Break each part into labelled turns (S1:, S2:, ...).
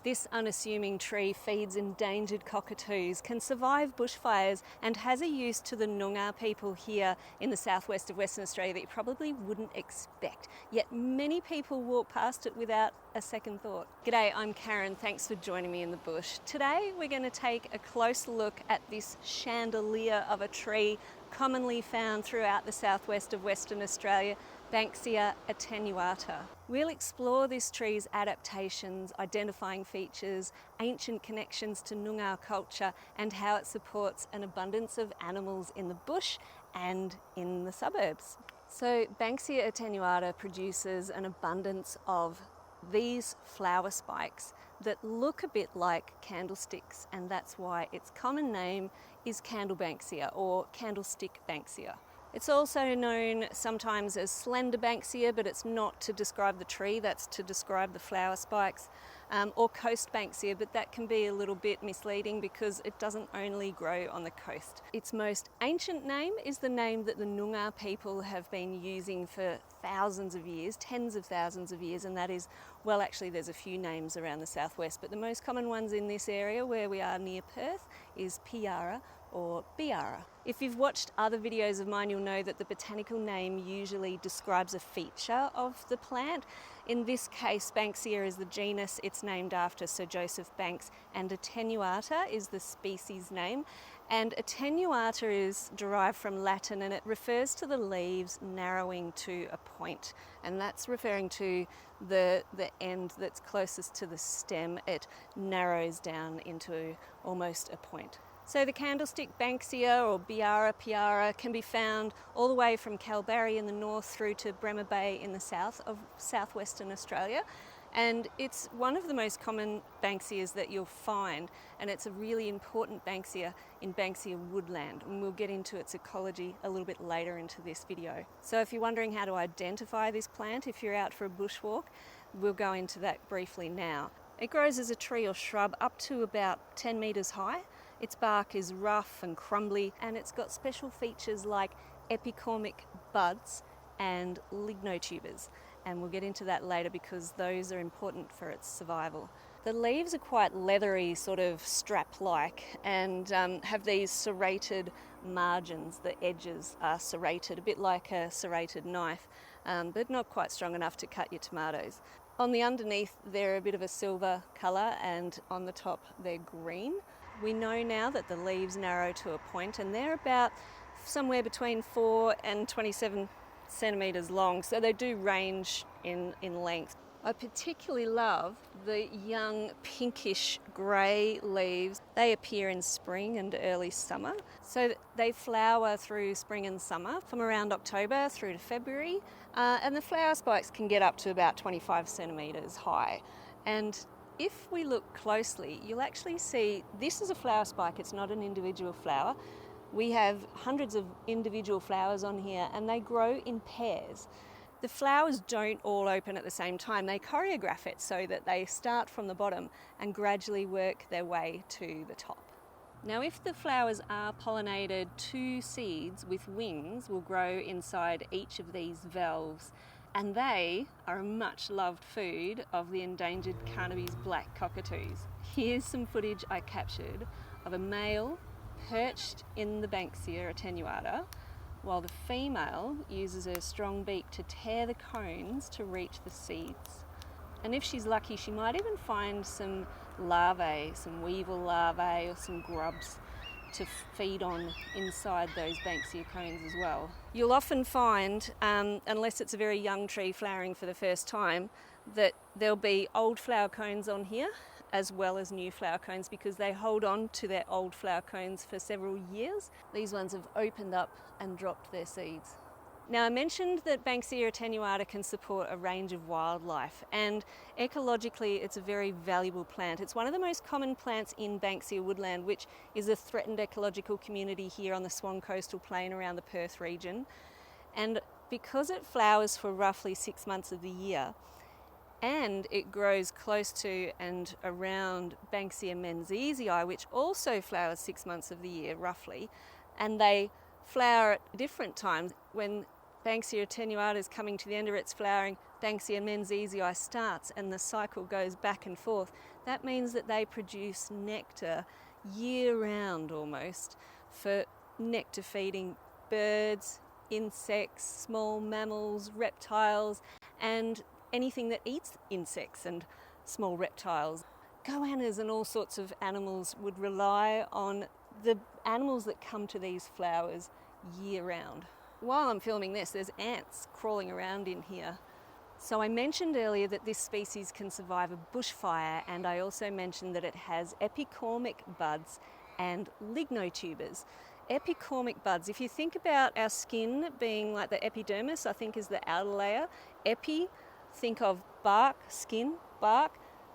S1: This unassuming tree feeds endangered cockatoos, can survive bushfires, and has a use to the Noongar people here in the southwest of Western Australia that you probably wouldn't expect. Yet many people walk past it without a second thought. G'day, I'm Karen. Thanks for joining me in the bush. Today we're going to take a close look at this chandelier of a tree commonly found throughout the southwest of Western Australia, Banksia attenuata. We'll explore this tree's adaptations, identifying features, ancient connections to Noongar culture, and how it supports an abundance of animals in the bush and in the suburbs. So Banksia attenuata produces an abundance of these flower spikes that look a bit like candlesticks, and that's why its common name is Banksia or Candlestick Banksia. It's also known sometimes as slender Banksia, but it's not to describe the tree, that's to describe the flower spikes, or coast Banksia, but that can be a little bit misleading because it doesn't only grow on the coast. Its most ancient name is the name that the Noongar people have been using for thousands of years, tens of thousands of years, and that is, well, actually there's a few names around the southwest, but the most common ones in this area where we are near Perth is Piara or Piara. If you've watched other videos of mine, you'll know that the botanical name usually describes a feature of the plant. In this case, Banksia is the genus, it's named after Sir Joseph Banks, and attenuata is the species name. And attenuata is derived from Latin, and it refers to the leaves narrowing to a point. And that's referring to the end that's closest to the stem. It narrows down into almost a point. So the Candlestick Banksia or Piara can be found all the way from Kalbarri in the north through to Bremer Bay in the south of southwestern Australia. And it's one of the most common Banksias that you'll find, and it's a really important Banksia in Banksia woodland, and we'll get into its ecology a little bit later into this video. So if you're wondering how to identify this plant if you're out for a bushwalk, we'll go into that briefly now. It grows as a tree or shrub up to about 10 metres high. Its bark is rough and crumbly, and it's got special features like epicormic buds and lignotubers. And we'll get into that later because those are important for its survival. The leaves are quite leathery, sort of strap-like, and have these serrated margins. The edges are serrated, a bit like a serrated knife, but not quite strong enough to cut your tomatoes. On the underneath, they're a bit of a silver colour, and on the top, they're green. We know now that the leaves narrow to a point, and they're about somewhere between 4 and 27 centimetres long, so they do range in length. I particularly love the young pinkish grey leaves. They appear in spring and early summer, so they flower through spring and summer from around October through to February, and the flower spikes can get up to about 25 centimetres high. And if we look closely, you'll actually see this is a flower spike, it's not an individual flower. We have hundreds of individual flowers on here, and they grow in pairs. The flowers don't all open at the same time. They choreograph it so that they start from the bottom and gradually work their way to the top. Now, if the flowers are pollinated, 2 seeds with wings will grow inside each of these valves, and they are a much loved food of the endangered Carnaby's black cockatoos. Here's some footage I captured of a male perched in the Banksia attenuata, while the female uses her strong beak to tear the cones to reach the seeds. And if she's lucky, she might even find some larvae, some weevil larvae or some grubs to feed on inside those Banksia cones as well. You'll often find, unless it's a very young tree flowering for the first time, that there'll be old flower cones on here as well as new flower cones because they hold on to their old flower cones for several years. These ones have opened up and dropped their seeds. Now, I mentioned that Banksia attenuata can support a range of wildlife, and ecologically it's a very valuable plant. It's one of the most common plants in Banksia woodland, which is a threatened ecological community here on the Swan Coastal Plain around the Perth region. And because it flowers for roughly 6 months of the year, and it grows close to and around Banksia menziesii, which also flowers 6 months of the year roughly, and they flower at different times. When Banksia attenuata is coming to the end of its flowering, Banksia menziesii starts and the cycle goes back and forth, that means that they produce nectar year-round almost for nectar feeding birds, insects, small mammals, reptiles, and anything that eats insects and small reptiles. Goannas and all sorts of animals would rely on the animals that come to these flowers year-round. While I'm filming this, there's ants crawling around in here. So I mentioned earlier that this species can survive a bushfire, and I also mentioned that it has epicormic buds and lignotubers. Epicormic buds, if you think about our skin being like the epidermis, I think is the outer layer. Epi, think of bark, skin, bark.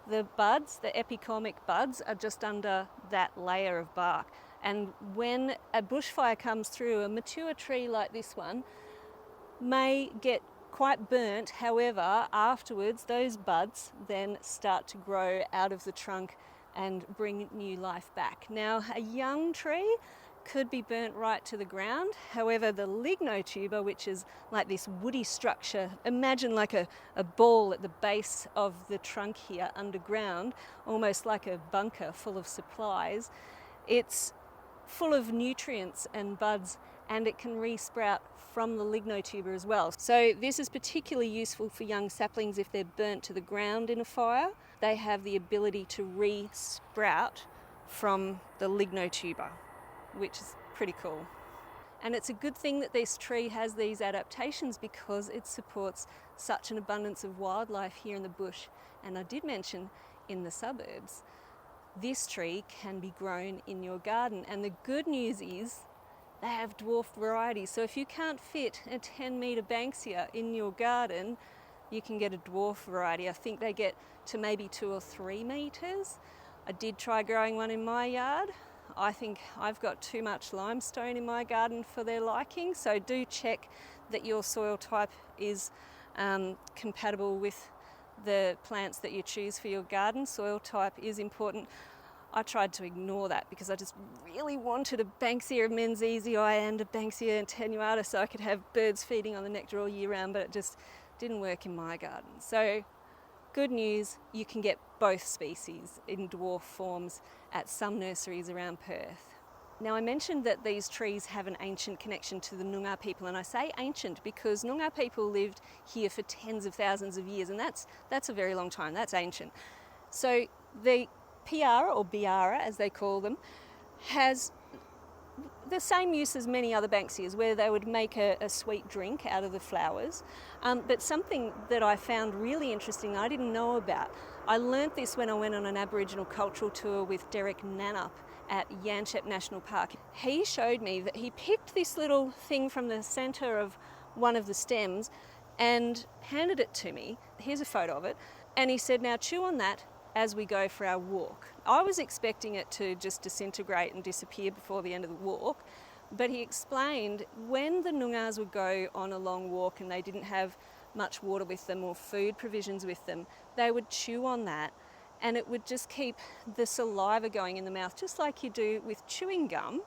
S1: The buds, the epicormic buds, are just under that layer of bark. And when a bushfire comes through, a mature tree like this one may get quite burnt. However, afterwards, those buds then start to grow out of the trunk and bring new life back. Now, a young tree could be burnt right to the ground. However, the lignotuber, which is like this woody structure, imagine like a ball at the base of the trunk here underground, almost like a bunker full of supplies. It's full of nutrients and buds, and it can re-sprout from the lignotuber as well. So this is particularly useful for young saplings if they're burnt to the ground in a fire. They have the ability to re-sprout from the lignotuber, which is pretty cool. And it's a good thing that this tree has these adaptations because it supports such an abundance of wildlife here in the bush. And I did mention in the suburbs, this tree can be grown in your garden. And the good news is they have dwarf varieties. So if you can't fit a 10-metre Banksia in your garden, you can get a dwarf variety. I think they get to maybe 2 or 3 metres. I did try growing one in my yard. I think I've got too much limestone in my garden for their liking, so do check that your soil type is compatible with the plants that you choose for your garden. Soil type is important. I tried to ignore that because I just really wanted a Banksia menziesii and a Banksia attenuata so I could have birds feeding on the nectar all year round, but it just didn't work in my garden. So good news, you can get both species in dwarf forms at some nurseries around Perth. Now, I mentioned that these trees have an ancient connection to the Noongar people, and I say ancient because Noongar people lived here for tens of thousands of years, and that's a very long time. That's ancient. So the Piara, or Piara as they call them, has the same use as many other Banksias, where they would make a sweet drink out of the flowers. But something that I found really interesting, I didn't know about. I learnt this when I went on an Aboriginal cultural tour with Derek Nannup at Yanchep National Park. He showed me that he picked this little thing from the centre of one of the stems and handed it to me. Here's a photo of it. And he said, now chew on that as we go for our walk. I was expecting it to just disintegrate and disappear before the end of the walk, but he explained when the Noongars would go on a long walk and they didn't have much water with them or food provisions with them, they would chew on that and it would just keep the saliva going in the mouth, just like you do with chewing gum,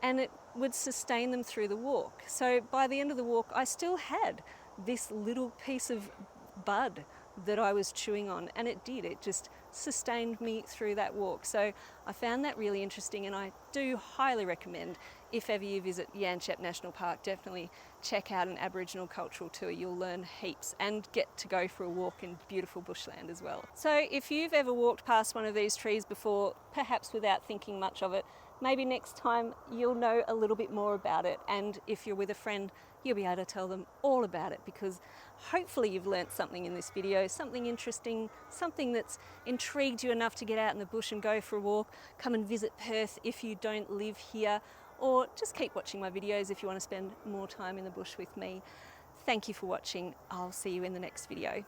S1: and it would sustain them through the walk. So by the end of the walk, I still had this little piece of bud that I was chewing on, and it just sustained me through that walk. So I found that really interesting, and I do highly recommend, if ever you visit Yanchep National Park, definitely check out an Aboriginal cultural tour. You'll learn heaps and get to go for a walk in beautiful bushland as well. So if you've ever walked past one of these trees before, perhaps without thinking much of it, maybe next time you'll know a little bit more about it, and if you're with a friend, you'll be able to tell them all about it, because hopefully you've learnt something in this video, something interesting, something that's intrigued you enough to get out in the bush and go for a walk. Come and visit Perth if you don't live here, or just keep watching my videos if you want to spend more time in the bush with me. Thank you for watching. I'll see you in the next video.